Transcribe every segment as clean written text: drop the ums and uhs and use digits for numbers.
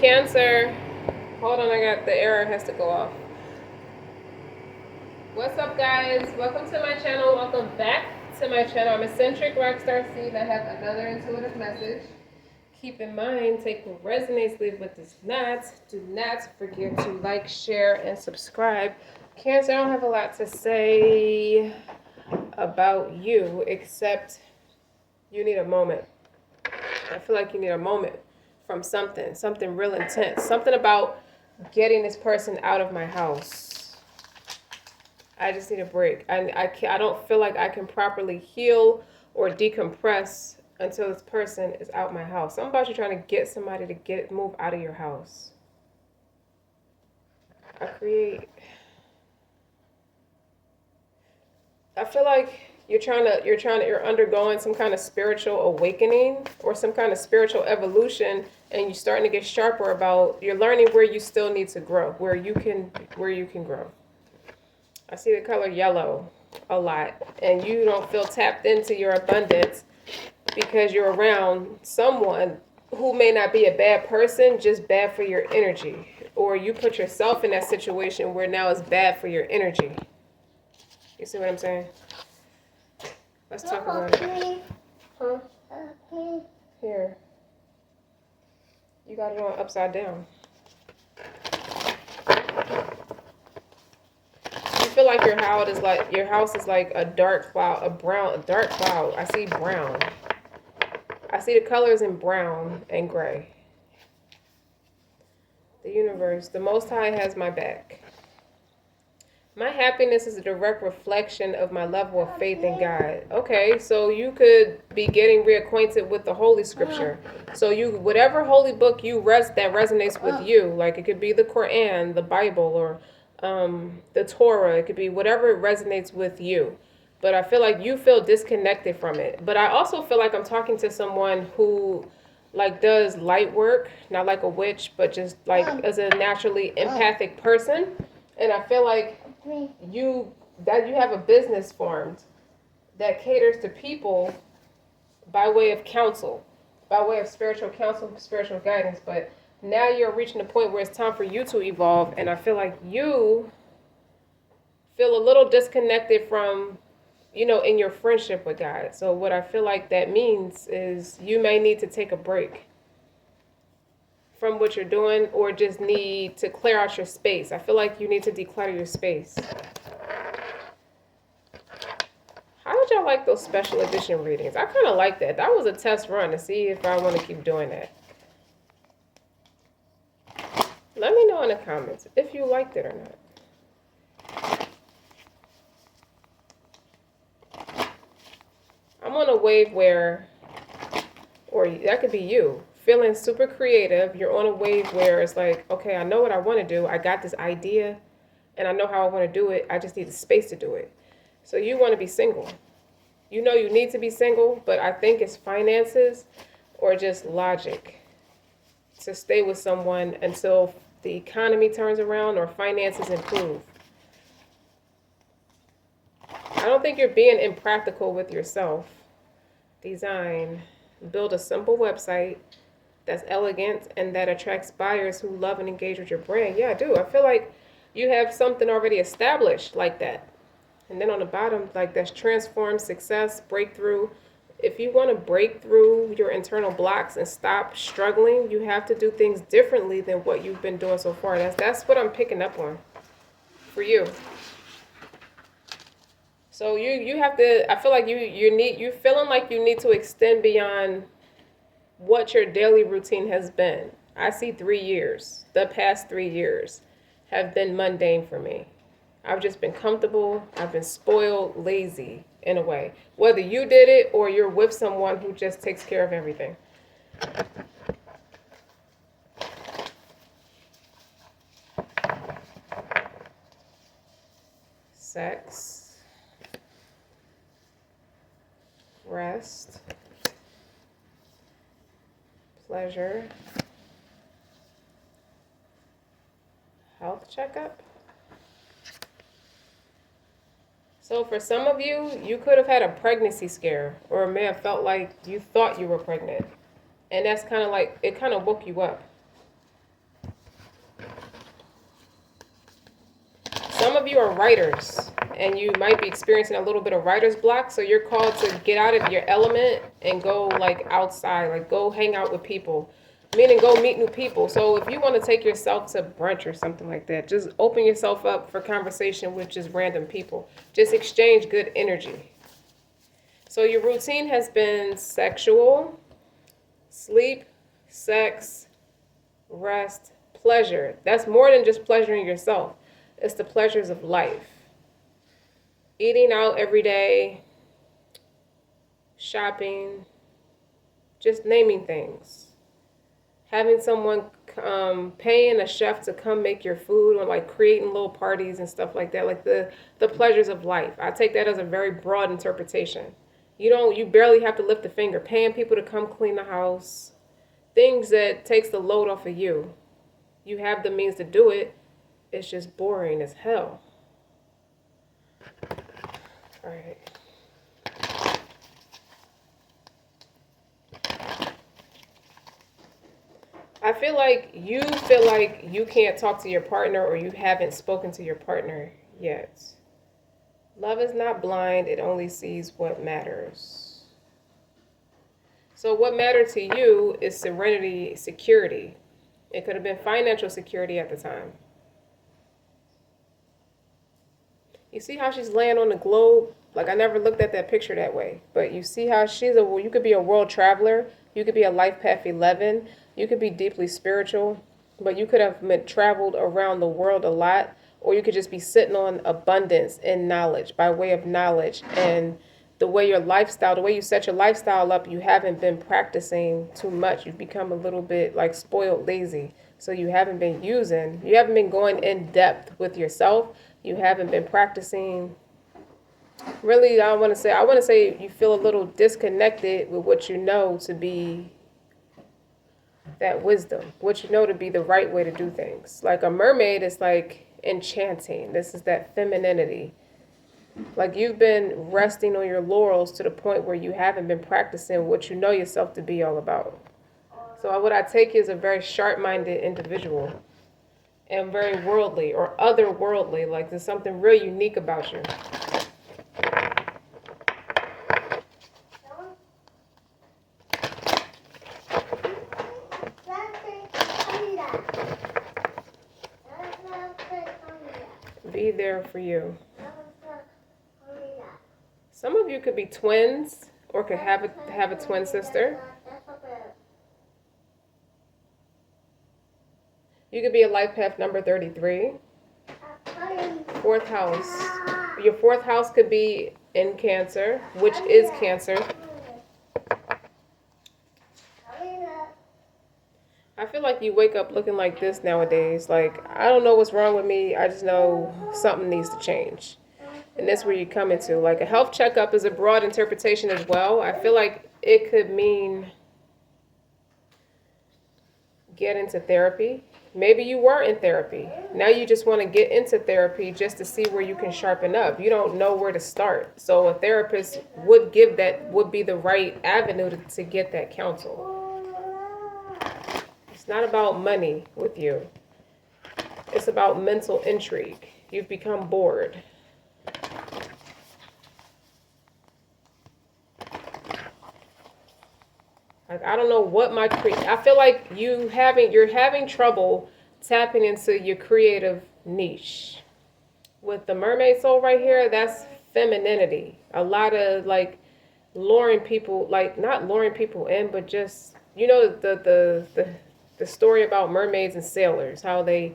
Cancer. Hold on, the error has to go off. What's up, guys? Welcome to my channel. Welcome back to my channel. I'm Eccentric RockStar'Seed. I have another intuitive message. Keep in mind, take what resonates, leave what does not. Do not forget to like, share, and subscribe. Cancer, I don't have a lot to say about you, except you need a moment. I feel like you need a moment from something real intense, something about getting this person out of my house. I just need a break. I don't feel like I can properly heal or decompress until this person is out my house. Something about you trying to get somebody to move out of your house. I feel like you're undergoing some kind of spiritual awakening or some kind of spiritual evolution, and you're starting to get sharper you're learning where you still need to grow, where you can grow. I see the color yellow a lot, and you don't feel tapped into your abundance because you're around someone who may not be a bad person, just bad for your energy, or you put yourself in that situation where now it's bad for your energy. You see what I'm saying? Let's talk about it. Huh? Here. You got it on upside down. You feel like your house is like a dark cloud. I see brown. I see the colors in brown and gray. The universe, the Most High has my back. My happiness is a direct reflection of my level of faith in God. Okay, so you could be getting reacquainted with the Holy Scripture. So whatever holy book that resonates with you, like it could be the Quran, the Bible, or the Torah. It could be whatever resonates with you. But I feel like you feel disconnected from it. But I also feel like I'm talking to someone who like does light work, not like a witch, but just like as a naturally empathic person. And I feel like you have a business formed that caters to people by way of counsel, by way of spiritual counsel, spiritual guidance. But now you're reaching a point where it's time for you to evolve, and I feel like you feel a little disconnected from, in your friendship with God. So what I feel like that means is you may need to take a break from what you're doing, or just need to clear out your space. I feel like you need to declutter your space. How did y'all like those special edition readings? I kind of like that. That was a test run to see if I want to keep doing that. Let me know in the comments if you liked it or not. I'm on a wave where, or that could be you, feeling super creative. You're on a wave where it's like, okay, I know what I want to do. I got this idea and I know how I want to do it. I just need the space to do it. So you want to be single. You know you need to be single, but I think it's finances or just logic to stay with someone until the economy turns around or finances improve. I don't think you're being impractical with yourself. Design. Build a simple website that's elegant and that attracts buyers who love and engage with your brand. Yeah, I do. I feel like you have something already established like that. And then on the bottom, like that's transform, success, breakthrough. If you want to break through your internal blocks and stop struggling, you have to do things differently than what you've been doing so far. That's what I'm picking up on for you. So you have to, I feel like you're feeling like you need to extend beyond what your daily routine has been. I see 3 years. The past 3 years have been mundane for me. I've just been comfortable. I've been spoiled, lazy in a way. Whether you did it or you're with someone who just takes care of everything. Sex. Rest. Pleasure. Health checkup. So for some of you, you could have had a pregnancy scare, or may have felt like you thought you were pregnant. And that's kind of like, it kind of woke you up. Some of you are writers, and you might be experiencing a little bit of writer's block, so you're called to get out of your element and go like outside, like go hang out with people, meaning go meet new people. So if you want to take yourself to brunch or something like that, just open yourself up for conversation with just random people. Just exchange good energy. So your routine has been sexual, sleep, sex, rest, pleasure. That's more than just pleasuring yourself. It's the pleasures of life. Eating out every day, shopping, just naming things. Having someone, paying a chef to come make your food, or like creating little parties and stuff like that. Like the pleasures of life. I take that as a very broad interpretation. You barely have to lift a finger. Paying people to come clean the house. Things that takes the load off of you. You have the means to do it. It's just boring as hell. All right. I feel like you can't talk to your partner, or you haven't spoken to your partner yet. Love is not blind. It only sees what matters. So what mattered to you is serenity, security. It could have been financial security at the time. You see how she's laying on the globe? Like, I never looked at that picture that way. But you see how you could be a world traveler. You could be a life path 11. You could be deeply spiritual. But you could have traveled around the world a lot. Or you could just be sitting on abundance and knowledge, by way of knowledge. And the way you set your lifestyle up, you haven't been practicing too much. You've become a little bit like spoiled lazy. So you haven't been going in depth with yourself. You haven't been practicing. Really, I want to say you feel a little disconnected with what you know to be that wisdom, what you know to be the right way to do things. Like a mermaid is like enchanting. This is that femininity. Like you've been resting on your laurels to the point where you haven't been practicing what you know yourself to be all about. So what I take you as a very sharp-minded individual. And very worldly or otherworldly, like there's something real unique about you. Be there for you. Some of you could be twins, or could have a twin sister. You could be a life path number 33. Fourth house. Your fourth house could be in Cancer, which is Cancer. I feel like you wake up looking like this nowadays. Like, I don't know what's wrong with me. I just know something needs to change. And that's where you come into. Like, a health checkup is a broad interpretation as well. I feel like it could mean get into therapy. Maybe you were in therapy. Now you just want to get into therapy just to see where you can sharpen up. You don't know where to start. So a therapist would be the right avenue to get that counsel. It's not about money with you. It's about mental intrigue. You've become bored. Like, I don't know what I feel like you're having trouble tapping into your creative niche. With the mermaid soul right here, that's femininity. A lot of like luring people, like not luring people in, but just, you know, the story about mermaids and sailors, how they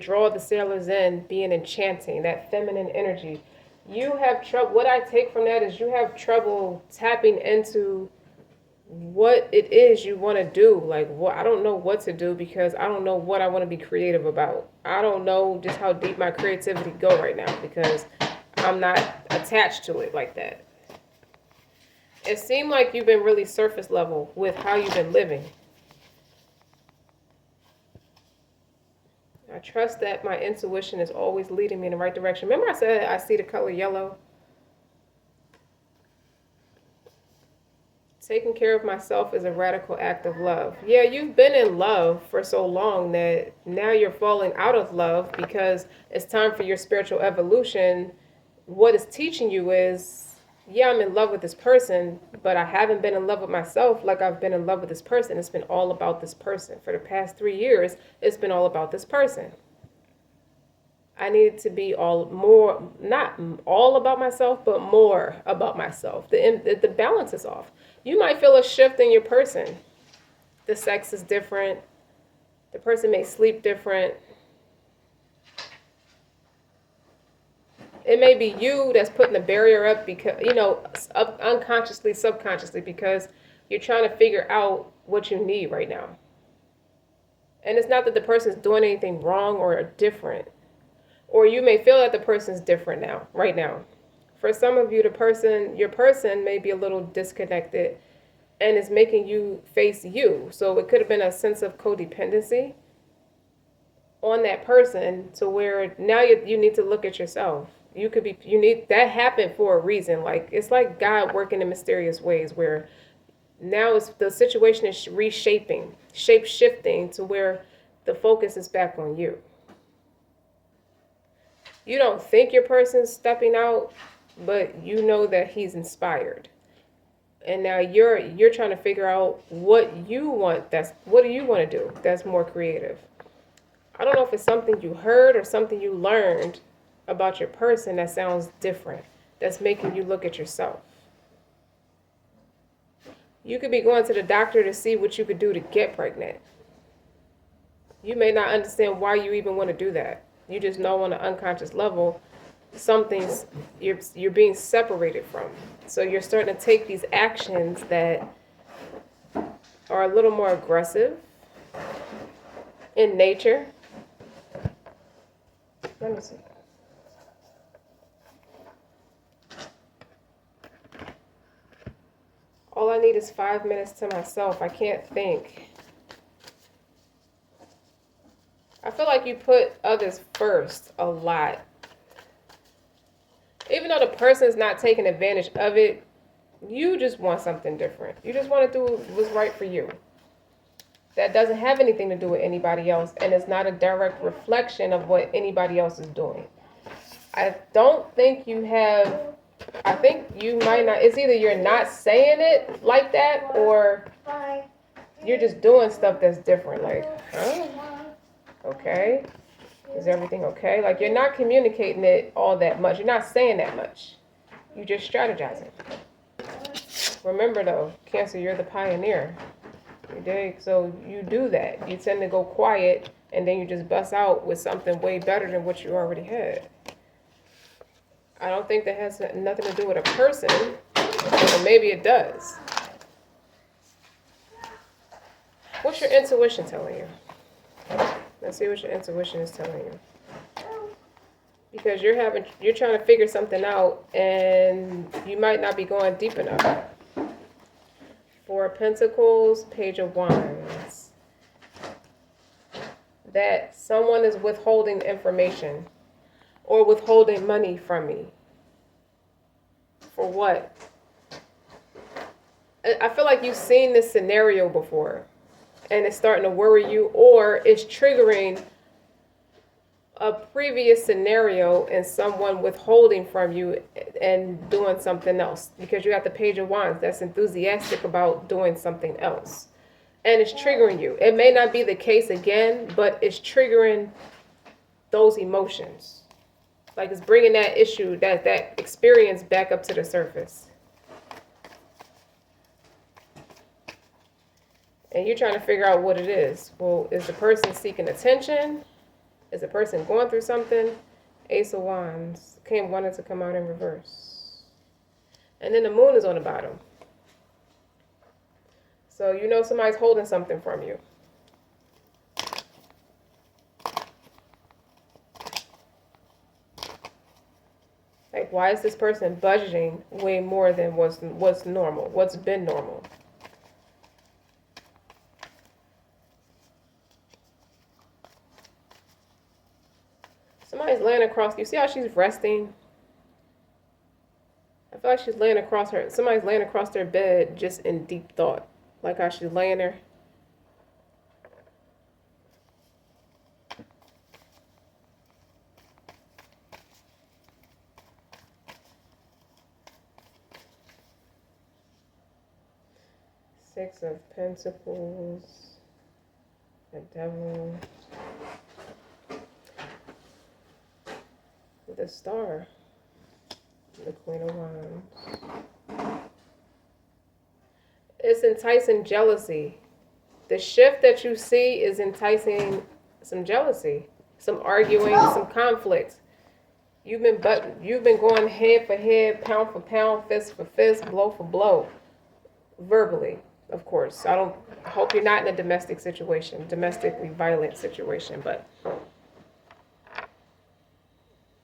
draw the sailors in, being enchanting, that feminine energy. You have trouble. What I take from that is you have trouble tapping into what it is you want to do. Like, what, I don't know what to do because I don't know what I want to be creative about. I don't know just how deep my creativity go right now because I'm not attached to it like that. It seemed like you've been really surface level with how you've been living. I trust that my intuition is always leading me in the right direction. Remember I said I see the color yellow? Taking care of myself is a radical act of love. Yeah, you've been in love for so long that now you're falling out of love because it's time for your spiritual evolution. What it's teaching you is, yeah, I'm in love with this person, but I haven't been in love with myself like I've been in love with this person. It's been all about this person. For the past 3 years, it's been all about this person. I needed to be not all about myself, but more about myself. The balance is off. You might feel a shift in your person. The sex is different. The person may sleep different. It may be you that's putting the barrier up because, unconsciously, subconsciously, because you're trying to figure out what you need right now. And it's not that the person's doing anything wrong or different. Or you may feel that the person's different right now. For some of you, your person may be a little disconnected and is making you face you. So it could have been a sense of codependency on that person to where now you need to look at yourself. That happened for a reason. Like, it's like God working in mysterious ways where now the situation is reshaping, shape shifting to where the focus is back on you. You don't think your person's stepping out, but you know that he's inspired. And now you're trying to figure out what you want. What do you want to do that's more creative? I don't know if it's something you heard or something you learned about your person that sounds different, that's making you look at yourself. You could be going to the doctor to see what you could do to get pregnant. You may not understand why you even want to do that. You just know on an unconscious level, something's you're being separated from. So you're starting to take these actions that are a little more aggressive in nature. Let me see. All I need is 5 minutes to myself. I can't think. I feel like you put others first a lot. Even though the person's not taking advantage of it, you just want something different. You just want to do what's right for you. That doesn't have anything to do with anybody else, and it's not a direct reflection of what anybody else is doing. I don't think you have, I think you might not, it's either you're not saying it like that, or you're just doing stuff that's different. Like, huh? Okay. Is everything okay? Like, you're not communicating it all that much. You're not saying that much. You're just strategizing. Remember, though, Cancer, you're the pioneer. You dig? So you do that. You tend to go quiet, and then you just bust out with something way better than what you already had. I don't think that has nothing to do with a person, or maybe it does. What's your intuition telling you? Let's see what your intuition is telling you. Because you're trying to figure something out, and you might not be going deep enough. Four of Pentacles, Page of Wands. That someone is withholding information or withholding money from me. For what? I feel like you've seen this scenario before, and it's starting to worry you, or it's triggering a previous scenario and someone withholding from you and doing something else, because you got the Page of Wands that's enthusiastic about doing something else, and it's triggering you. It may not be the case again, but it's triggering those emotions. Like, it's bringing that issue, that experience back up to the surface. And you're trying to figure out what it is. Well, is the person seeking attention? Is the person going through something? Ace of Wands wanted to come out in reverse. And then the Moon is on the bottom. So you know somebody's holding something from you. Like, why is this person budgeting way more than what's normal, what's been normal? Somebody's laying across. You see how she's resting? I feel feel like she's laying across her. Somebody's laying across their bed just in deep thought. Like how she's laying there. Six of Pentacles. The Devil. The Star. The Queen of Wands. It's enticing jealousy. The shift that you see is enticing some jealousy, some arguing, some conflict. You've been going head for head, pound for pound, fist for fist, blow for blow, verbally, of course. I hope you're not in a domestic situation, domestically violent situation, but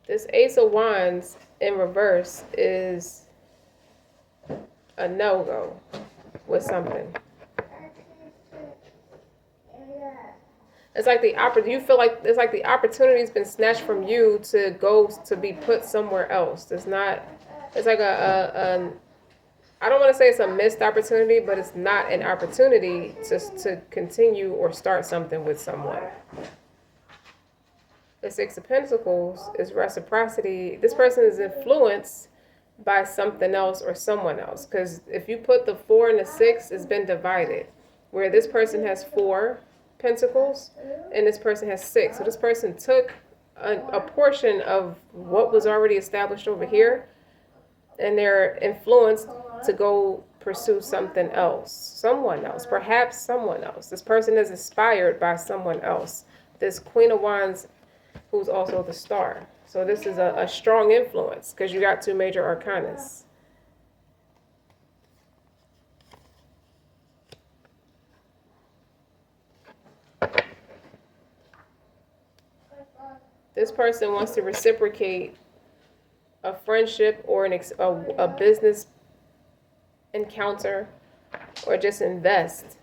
this Ace of Wands in reverse is a no-go with something. It's like you feel like it's like the opportunity's been snatched from you to go to be put somewhere else. It's like I don't want to say it's a missed opportunity, but it's not an opportunity to continue or start something with someone. The Six of Pentacles is reciprocity. This person is influenced by something else or someone else. Because if you put the 4 and the 6, it's been divided. Where this person has 4 Pentacles and this person has 6. So this person took a portion of what was already established over here, and they're influenced to go pursue something else. Someone else. Perhaps someone else. This person is inspired by someone else. This Queen of Wands, who's also the Star. So this is a strong influence because you got 2 major arcanas. This person wants to reciprocate a friendship or a business encounter, or just invest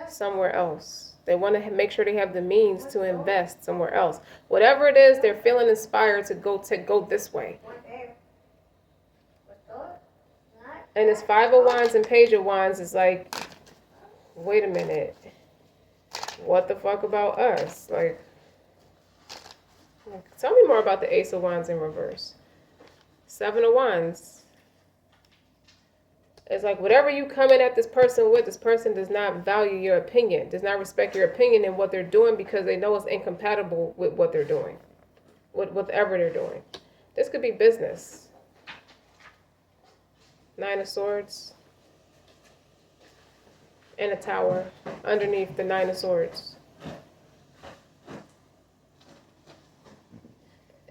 somewhere else. They want to make sure they have the means to invest somewhere else. Whatever it is, they're feeling inspired to go this way. And this 5 of Wands and Page of Wands is like, wait a minute. What the fuck about us? Like, tell me more about the Ace of Wands in reverse. 7 of Wands. It's like whatever you come in at this person with, this person does not value your opinion, does not respect your opinion and what they're doing because they know it's incompatible with what they're doing, whatever they're doing. This could be business. 9 of Swords. And a Tower underneath the 9 of Swords.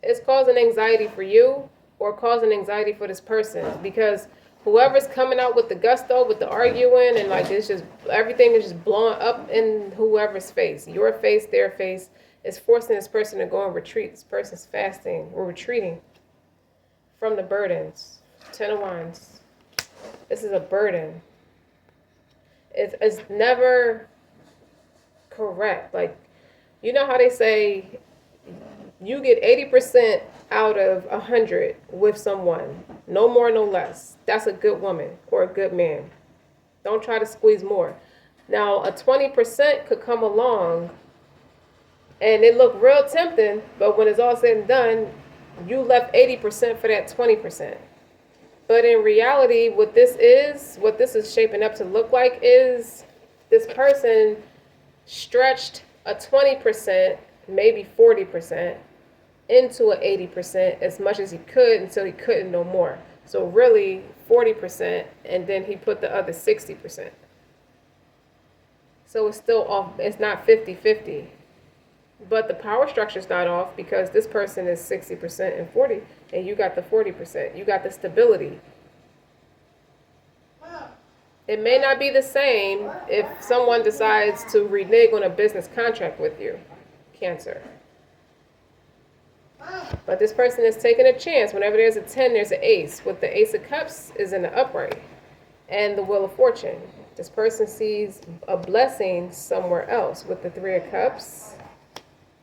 It's causing anxiety for you or causing anxiety for this person because whoever's coming out with the gusto, with the arguing, and like it's just everything is just blowing up in whoever's face. Your face, their face, is forcing this person to go and retreat. This person's fasting or retreating from the burdens. 10 of Wands. This is a burden. It's never correct. Like, you know how they say you get 80% out of 100 with someone. No more, no less. That's a good woman or a good man. Don't try to squeeze more. Now, a 20% could come along and it look real tempting, but when it's all said and done, you left 80% for that 20%. But in reality, what this is shaping up to look like is this person stretched a 20%, maybe 40%, into an 80% as much as he could until he couldn't no more. So really 40%, and then he put the other 60%. So it's still off. It's not 50-50. But the power structure is not off because this person is 60% and 40, and you got the 40%. You got the stability. It may not be the same if someone decides to renege on a business contract with you, Cancer. But this person is taking a chance. Whenever there's a 10, there's an ace. With the Ace of Cups is in the upright. And the Wheel of Fortune. This person sees a blessing somewhere else with the 3 of Cups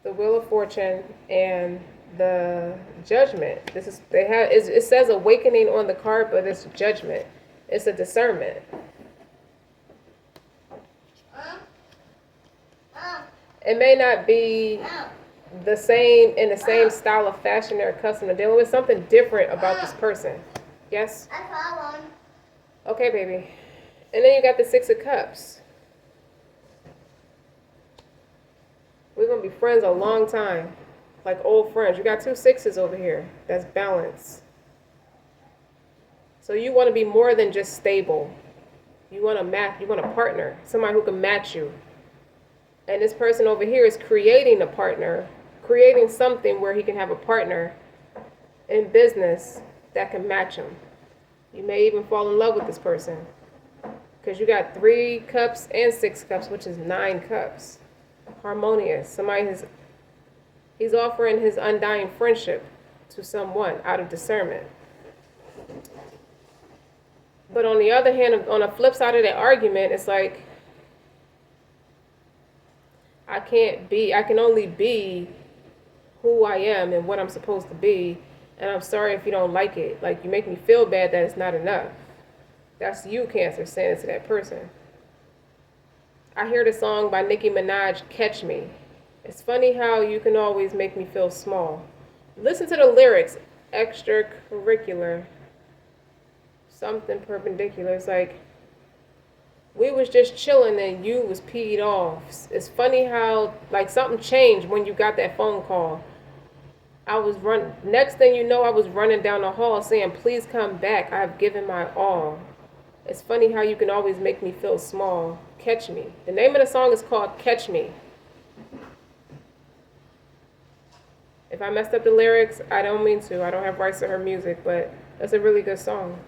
The Wheel of Fortune and the Judgment. It says awakening on the card, but it's judgment. It's a discernment. It may not be the same style of fashion they're accustomed to dealing with. Something different about this person. Yes? Okay, baby. And then you got the Six of Cups. We're going to be friends a long time. Like old friends. You got two sixes over here. That's balance. So you want to be more than just stable. You want a partner. Somebody who can match you. And this person over here is creating a partner. Creating something where he can have a partner in business that can match him. You may even fall in love with this person. Because you got 3 cups and 6 cups, which is 9 cups. Harmonious. He's offering his undying friendship to someone out of discernment. But on the other hand, on the flip side of that argument, it's like, I can only be who I am and what I'm supposed to be. And I'm sorry if you don't like it. Like, you make me feel bad that it's not enough. That's you, Cancer, saying it to that person. I hear the song by Nicki Minaj, Catch Me. It's funny how you can always make me feel small. Listen to the lyrics. Extracurricular. Something perpendicular. It's like, we was just chilling and you was peed off. It's funny how, like, something changed when you got that phone call. Next thing you know, I was running down the hall saying, please come back. I've given my all. It's funny how you can always make me feel small. Catch Me. The name of the song is called Catch Me. If I messed up the lyrics, I don't mean to. I don't have rights to her music, but that's a really good song.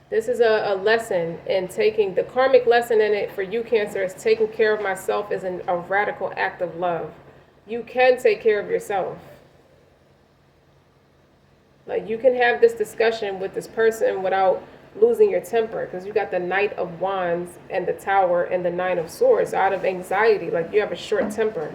This is a lesson in the karmic lesson in it for you, Cancer, is taking care of myself is a radical act of love. You can take care of yourself. Like, you can have this discussion with this person without losing your temper, because you got the Knight of Wands and the Tower and the Nine of Swords out of anxiety. Like, you have a short temper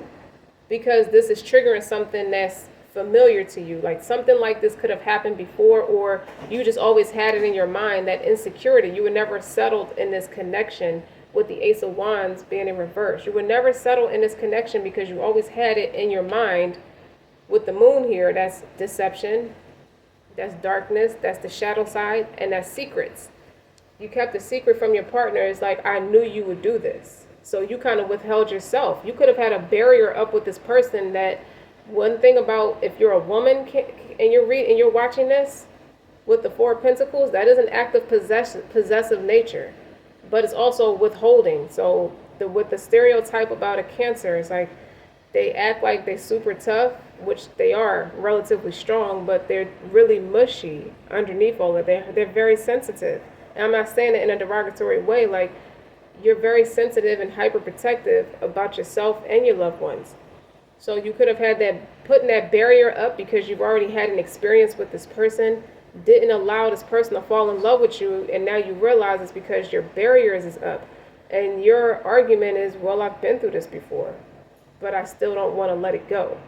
because this is triggering something that's familiar to you. Like, something like this could have happened before, or you just always had it in your mind, that insecurity. You were never settled in this connection with the Ace of Wands being in reverse. You were never settled in this connection because you always had it in your mind with the Moon here. That's deception. That's darkness, that's the shadow side, and that's secrets. You kept a secret from your partner. It's like, I knew you would do this. So you kind of withheld yourself. You could have had a barrier up with this person. That one thing about, if you're a woman and you're watching this with the Four of Pentacles, that is an act of possessive nature, but it's also withholding. So with the stereotype about a Cancer, it's like, they act like they're super tough, which they are relatively strong, but they're really mushy underneath all of it. They're very sensitive. And I'm not saying it in a derogatory way. Like, you're very sensitive and hyperprotective about yourself and your loved ones. So you could have had putting that barrier up because you've already had an experience with this person, didn't allow this person to fall in love with you, and now you realize it's because your barriers is up. And your argument is, well, I've been through this before, but I still don't want to let it go.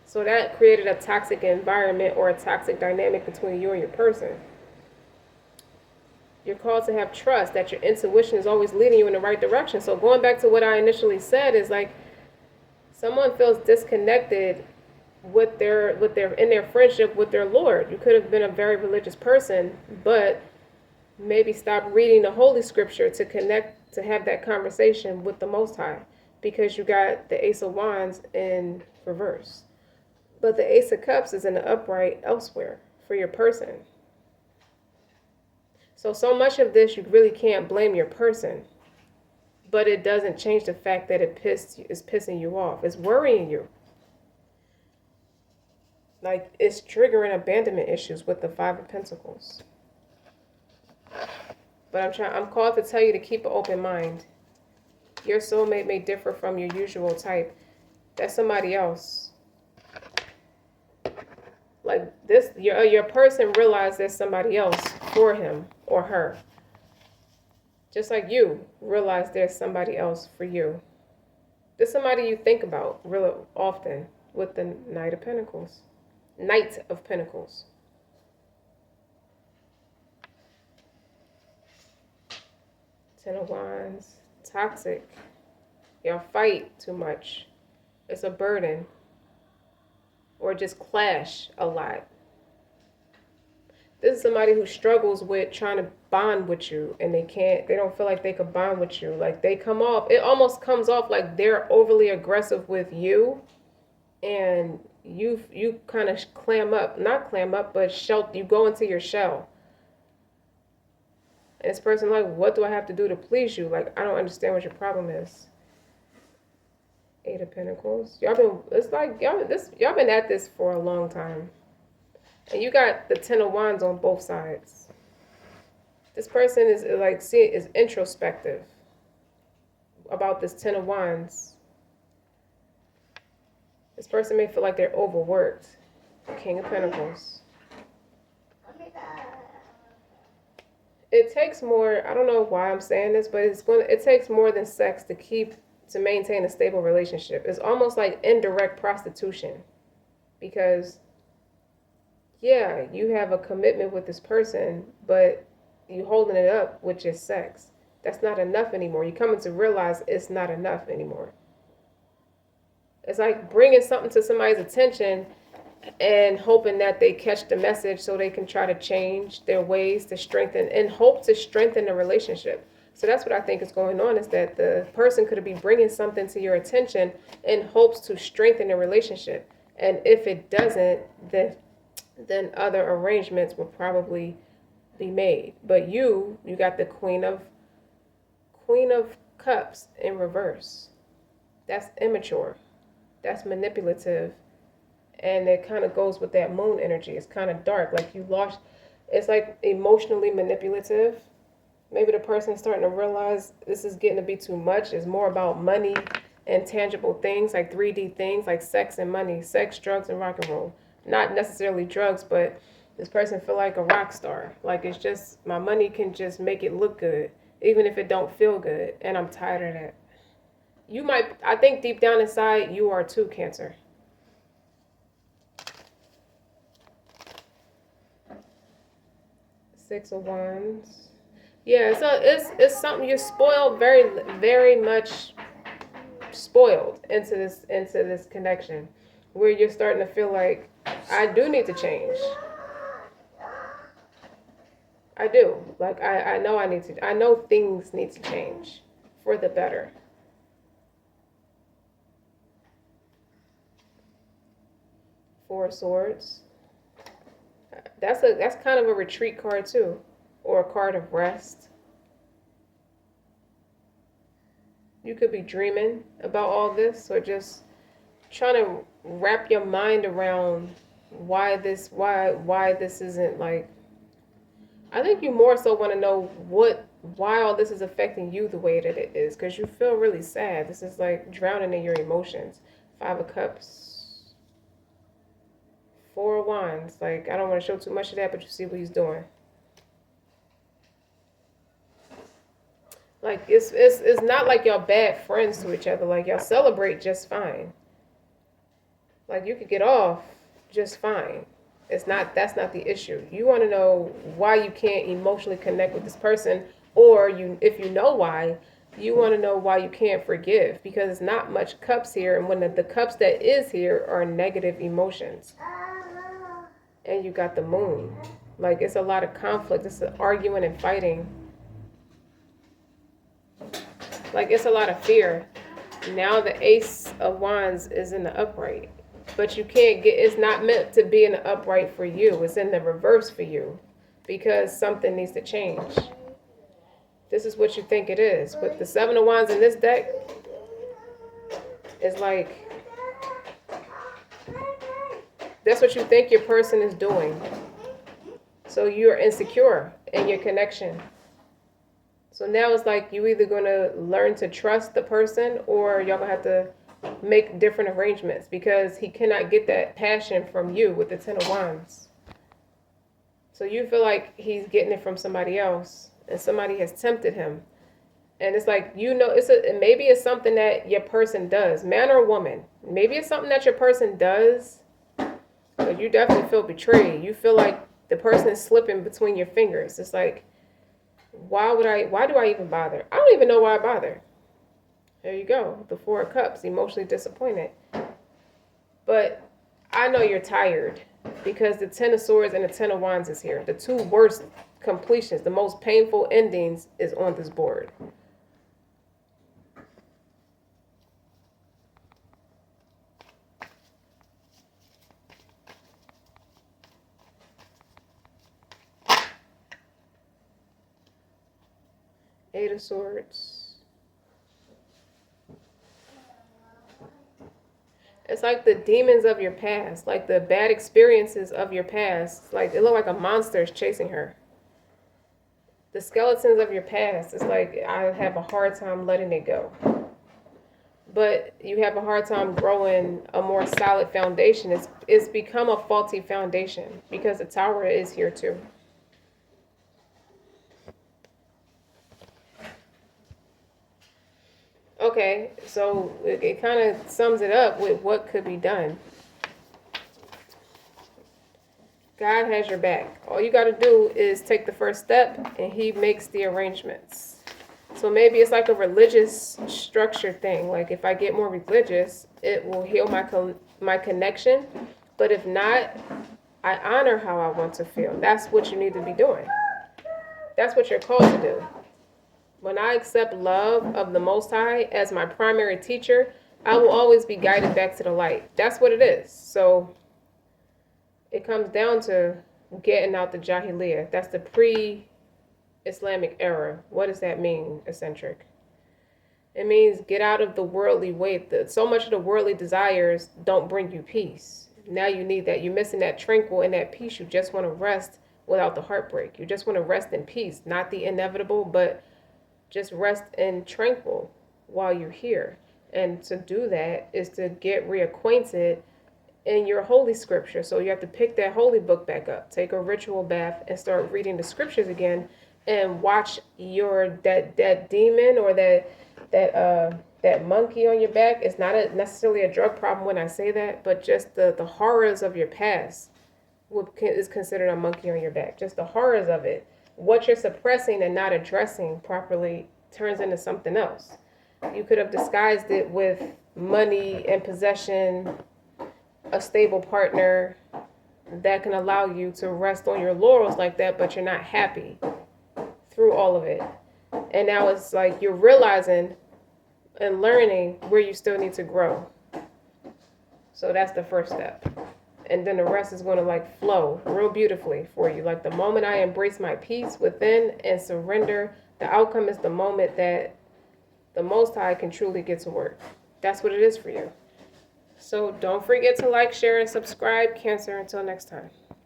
So that created a toxic environment or a toxic dynamic between you and your person. You're called to have trust that your intuition is always leading you in the right direction. So going back to what I initially said is, like, someone feels disconnected with in their friendship with their Lord. You could have been a very religious person, but maybe stop reading the Holy Scripture to have that conversation with the Most High, because you got the Ace of Wands in reverse. But the Ace of Cups is in the upright elsewhere for your person. So much of this, you really can't blame your person. But it doesn't change the fact that it's pissing you off. It's worrying you. Like, it's triggering abandonment issues with the Five of Pentacles. But I'm called to tell you to keep an open mind. Your soulmate may differ from your usual type. That's somebody else. Like, this, your person realized there's somebody else for him or her. Just like you realize there's somebody else for you. There's somebody you think about real often with the Knight of Pentacles. Knight of Pentacles. Ten of Wands. Toxic. Y'all fight too much. It's a burden. Or just clash a lot. This is somebody who struggles with trying to bond with you, and they don't feel like they could bond with you. Like, they come off, it almost comes off like they're overly aggressive with you, and you kind of clam up, not clam up, but you go into your shell. And this person like, what do I have to do to please you? Like, I don't understand what your problem is. Eight of Pentacles. Y'all been at this for a long time. And you got the Ten of Wands on both sides. This person is is introspective about this Ten of Wands. This person may feel like they're overworked. King of Pentacles. It takes more, I don't know why I'm saying this, but it takes more than sex to maintain a stable relationship. It's almost like indirect prostitution. Because yeah, you have a commitment with this person, but you holding it up with just sex. That's not enough anymore. You're coming to realize it's not enough anymore. It's like bringing something to somebody's attention and hoping that they catch the message so they can try to change their ways to strengthen and hope to strengthen the relationship. So that's what I think is going on, is that the person could be bringing something to your attention in hopes to strengthen the relationship. And if it doesn't, then other arrangements will probably be made. But you got the Queen of Cups in reverse. That's immature. That's manipulative. And it kind of goes with that moon energy. It's kind of dark. Like it's like emotionally manipulative. Maybe the person's starting to realize this is getting to be too much. It's more about money and tangible things, like 3D things, like sex and money, sex, drugs, and rock and roll. Not necessarily drugs, but this person feel like a rock star. Like, it's just, my money can just make it look good, even if it don't feel good. And I'm tired of that. I think deep down inside, you are too, Cancer. Six of Wands. Yeah, so it's something you're spoiled, very, very much spoiled into this connection, where you're starting to feel like, I do need to change. I do. Like, I know I know things need to change for the better. Four of Swords. That's kind of a retreat card too, or a card of rest. You could be dreaming about all this, or just trying to wrap your mind around why this isn't like. I think you more so want to know why all this is affecting you the way that it is, because you feel really sad. This is like drowning in your emotions. Five of Cups. Four of Wands. Like, I don't want to show too much of that, but you see what he's doing. Like, it's not like y'all bad friends to each other. Like, y'all celebrate just fine. Like, you could get off just fine. That's not the issue. You want to know why you can't emotionally connect with this person, or if you know why, you want to know why you can't forgive, because it's not much cups here, and when the cups that is here are negative emotions. And you got the Moon. Like, it's a lot of conflict. It's arguing and fighting. Like, it's a lot of fear. Now the Ace of Wands is in the upright. But you can't it's not meant to be in the upright for you. It's in the reverse for you, because something needs to change. This is what you think it is. But the Seven of Wands in this deck is like, that's what you think your person is doing. So you're insecure in your connection. So now it's like you either going to learn to trust the person, or y'all going to have to make different arrangements, because he cannot get that passion from you with the Ten of Wands. So you feel like he's getting it from somebody else, and somebody has tempted him. And it's like, maybe it's something that your person does, man or woman. Maybe it's something that your person does, but you definitely feel betrayed. You feel like the person is slipping between your fingers. It's like, why do I even bother? I don't even know why I bother. There you go. The Four of Cups, emotionally disappointed. But I know you're tired because the Ten of Swords and the Ten of Wands is here. The two worst completions, the most painful endings is on this board. Eight of Swords. It's like the demons of your past, like the bad experiences of your past. Like it looked like a monster is chasing her. The skeletons of your past. It's like I have a hard time letting it go. But you have a hard time growing a more solid foundation. It's become a faulty foundation because the Tower is here too. Okay, so it kind of sums it up with what could be done. God has your back. All you got to do is take the first step and he makes the arrangements. So maybe it's like a religious structure thing. Like if I get more religious, it will heal my connection. But if not, I honor how I want to feel. That's what you need to be doing. That's what you're called to do. When I accept love of the Most High as my primary teacher, I will always be guided back to the light. That's what it is. So it comes down to getting out the Jahiliyyah. That's the pre-Islamic era. What does that mean, eccentric? It means get out of the worldly way. So much of the worldly desires don't bring you peace. Now you need that. You're missing that tranquil and that peace. You just want to rest without the heartbreak. You just want to rest in peace. Not the inevitable, but just rest in tranquil while you're here. And to do that is to get reacquainted in your holy scripture. So you have to pick that holy book back up, take a ritual bath and start reading the scriptures again and watch that demon or that monkey on your back. It's not necessarily a drug problem when I say that, but just the horrors of your past is considered a monkey on your back. Just the horrors of it. What you're suppressing and not addressing properly turns into something else. You could have disguised it with money and possession, a stable partner that can allow you to rest on your laurels like that, but you're not happy through all of it. And now it's like you're realizing and learning where you still need to grow. So that's the first step. And then the rest is going to like flow real beautifully for you. Like the moment I embrace my peace within and surrender, the outcome is the moment that the Most High can truly get to work. That's what it is for you. So don't forget to like, share, and subscribe, Cancer. Until next time.